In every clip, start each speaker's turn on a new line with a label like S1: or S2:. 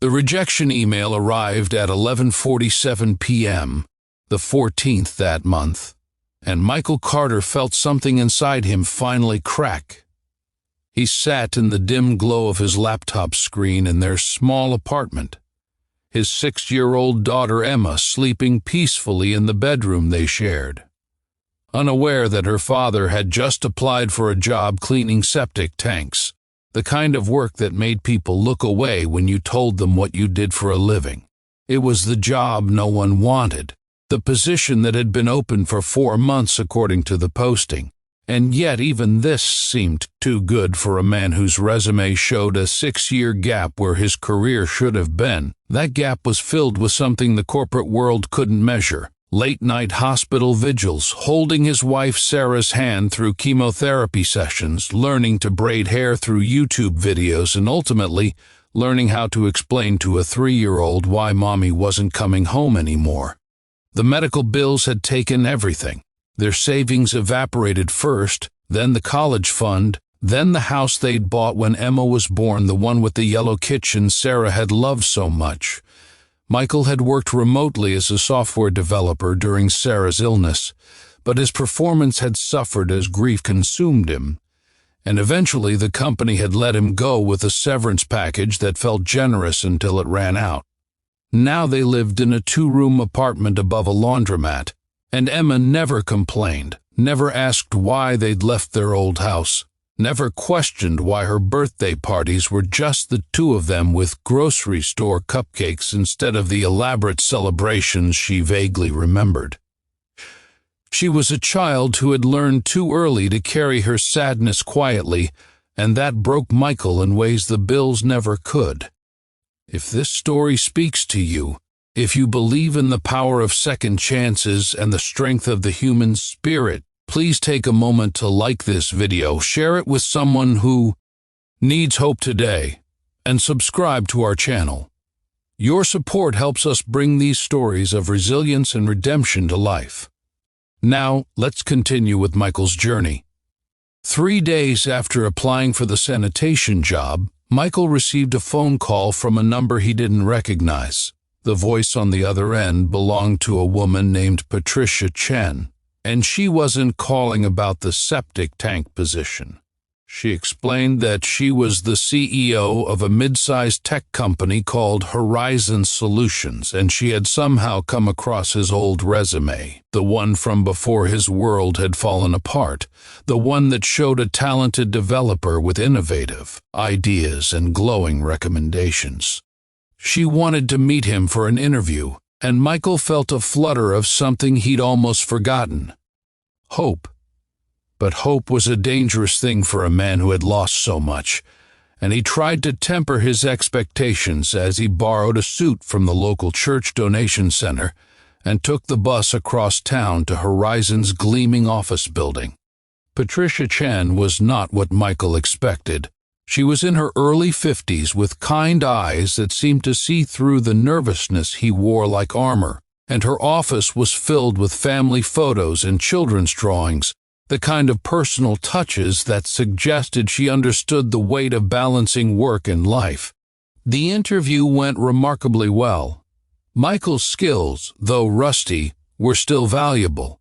S1: The rejection email arrived at 11:47 p.m., the 14th that month, and Michael Carter felt something inside him finally crack. He sat in the dim glow of his laptop screen in their small apartment, his 6-year-old daughter Emma sleeping peacefully in the bedroom they shared, unaware that her father had just applied for a job cleaning septic tanks, the kind of work that made people look away when you told them what you did for a living. It was the job no one wanted, the position that had been open for 4 months according to the posting. And yet even this seemed too good for a man whose resume showed a 6-year gap where his career should have been. That gap was filled with something the corporate world couldn't measure: late-night hospital vigils, holding his wife Sarah's hand through chemotherapy sessions, learning to braid hair through YouTube videos, and ultimately learning how to explain to a 3-year-old why mommy wasn't coming home anymore. The medical bills had taken everything. Their savings evaporated first, then the college fund, then the house they'd bought when Emma was born, the one with the yellow kitchen Sarah had loved so much. Michael had worked remotely as a software developer during Sarah's illness, but his performance had suffered as grief consumed him, and eventually the company had let him go with a severance package that felt generous until it ran out. Now they lived in a 2-room apartment above a laundromat, and Emma never complained, never asked why they'd left their old house, never questioned why her birthday parties were just the two of them with grocery store cupcakes instead of the elaborate celebrations she vaguely remembered. She was a child who had learned too early to carry her sadness quietly, and that broke Michael in ways the bills never could. If this story speaks to you, if you believe in the power of second chances and the strength of the human spirit, please take a moment to like this video, share it with someone who needs hope today, and subscribe to our channel. Your support helps us bring these stories of resilience and redemption to life. Now, let's continue with Michael's journey. 3 days after applying for the sanitation job, Michael received a phone call from a number he didn't recognize. The voice on the other end belonged to a woman named Patricia Chen, and she wasn't calling about the septic tank position. She explained that she was the CEO of a mid-sized tech company called Horizon Solutions, and she had somehow come across his old resume, the one from before his world had fallen apart, the one that showed a talented developer with innovative ideas and glowing recommendations. She wanted to meet him for an interview, and Michael felt a flutter of something he'd almost forgotten: hope. But hope was a dangerous thing for a man who had lost so much, and he tried to temper his expectations as he borrowed a suit from the local church donation center and took the bus across town to Horizon's gleaming office building. Patricia Chen was not what Michael expected. She was in her early 50s with kind eyes that seemed to see through the nervousness he wore like armor, and her office was filled with family photos and children's drawings, the kind of personal touches that suggested she understood the weight of balancing work and life. The interview went remarkably well. Michael's skills, though rusty, were still valuable,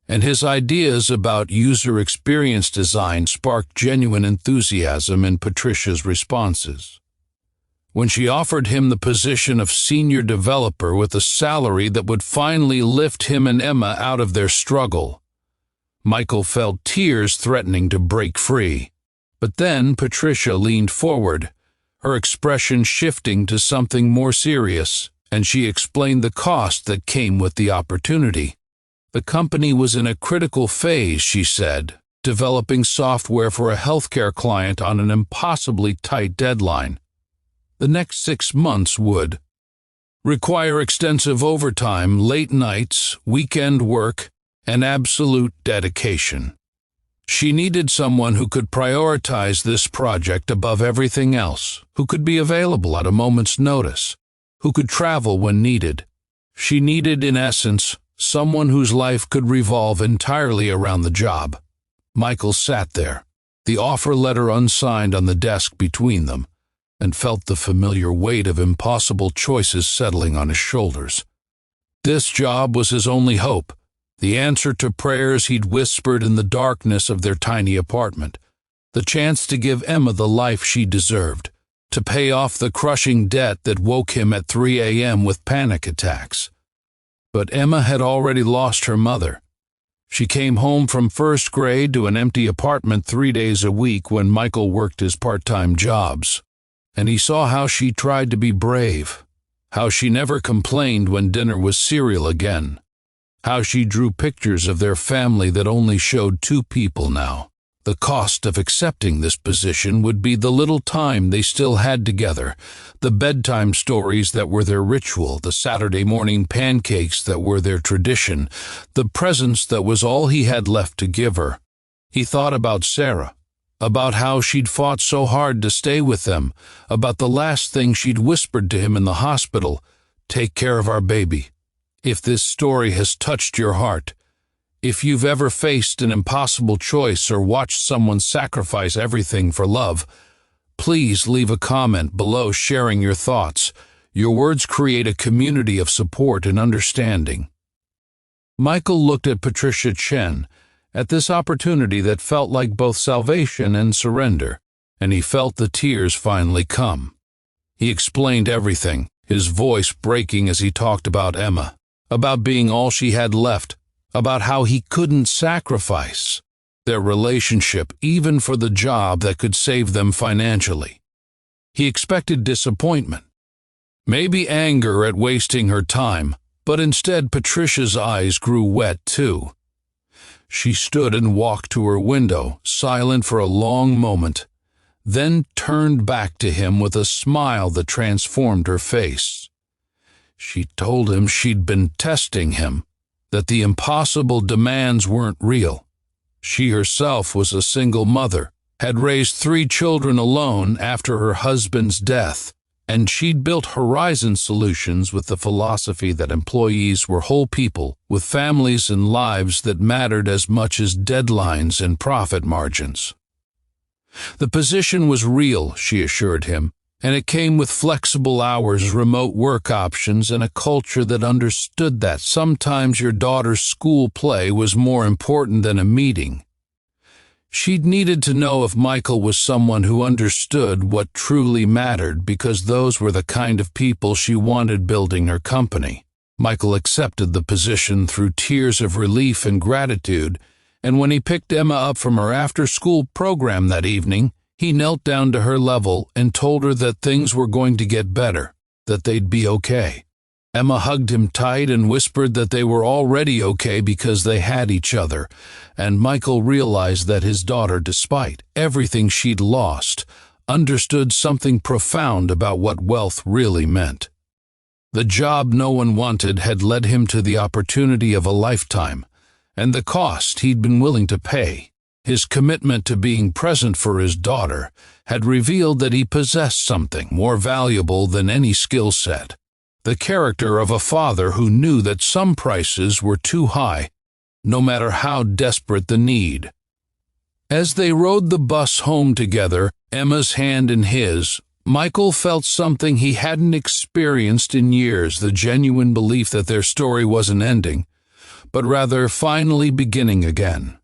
S1: and his ideas about user experience design sparked genuine enthusiasm in Patricia's responses. When she offered him the position of senior developer with a salary that would finally lift him and Emma out of their struggle, Michael felt tears threatening to break free. But then Patricia leaned forward, her expression shifting to something more serious, and she explained the cost that came with the opportunity. The company was in a critical phase, she said, developing software for a healthcare client on an impossibly tight deadline. The next 6 months would require extensive overtime, late nights, weekend work, and absolute dedication. She needed someone who could prioritize this project above everything else, who could be available at a moment's notice, who could travel when needed. She needed, in essence, someone whose life could revolve entirely around the job. Michael sat there, the offer letter unsigned on the desk between them, and felt the familiar weight of impossible choices settling on his shoulders. This job was his only hope, the answer to prayers he'd whispered in the darkness of their tiny apartment, the chance to give Emma the life she deserved, to pay off the crushing debt that woke him at 3 a.m. with panic attacks. But Emma had already lost her mother. She came home from first grade to an empty apartment 3 days a week when Michael worked his part-time jobs, and he saw how she tried to be brave, how she never complained when dinner was cereal again, how she drew pictures of their family that only showed 2 people now. The cost of accepting this position would be the little time they still had together, the bedtime stories that were their ritual, the Saturday morning pancakes that were their tradition, the presents that was all he had left to give her. He thought about Sarah, about how she'd fought so hard to stay with them, about the last thing she'd whispered to him in the hospital, "Take care of our baby." If this story has touched your heart, if you've ever faced an impossible choice or watched someone sacrifice everything for love, please leave a comment below sharing your thoughts. Your words create a community of support and understanding. Michael looked at Patricia Chen, at this opportunity that felt like both salvation and surrender, and he felt the tears finally come. He explained everything, his voice breaking as he talked about Emma, about being all she had left, about how he couldn't sacrifice their relationship even for the job that could save them financially. He expected disappointment, maybe anger at wasting her time, but instead Patricia's eyes grew wet too. She stood and walked to her window, silent for a long moment, then turned back to him with a smile that transformed her face. She told him she'd been testing him, that the impossible demands weren't real. She herself was a single mother, had raised 3 children alone after her husband's death, and she'd built Horizon Solutions with the philosophy that employees were whole people with families and lives that mattered as much as deadlines and profit margins. The position was real, she assured him, and it came with flexible hours, remote work options, and a culture that understood that sometimes your daughter's school play was more important than a meeting. She'd needed to know if Michael was someone who understood what truly mattered, because those were the kind of people she wanted building her company. Michael accepted the position through tears of relief and gratitude, and when he picked Emma up from her after-school program that evening, he knelt down to her level and told her that things were going to get better, that they'd be okay. Emma hugged him tight and whispered that they were already okay because they had each other, and Michael realized that his daughter, despite everything she'd lost, understood something profound about what wealth really meant. The job no one wanted had led him to the opportunity of a lifetime, and the cost he'd been willing to pay. His commitment to being present for his daughter had revealed that he possessed something more valuable than any skill set, the character of a father who knew that some prices were too high, no matter how desperate the need. As they rode the bus home together, Emma's hand in his, Michael felt something he hadn't experienced in years, the genuine belief that their story wasn't ending, but rather finally beginning again.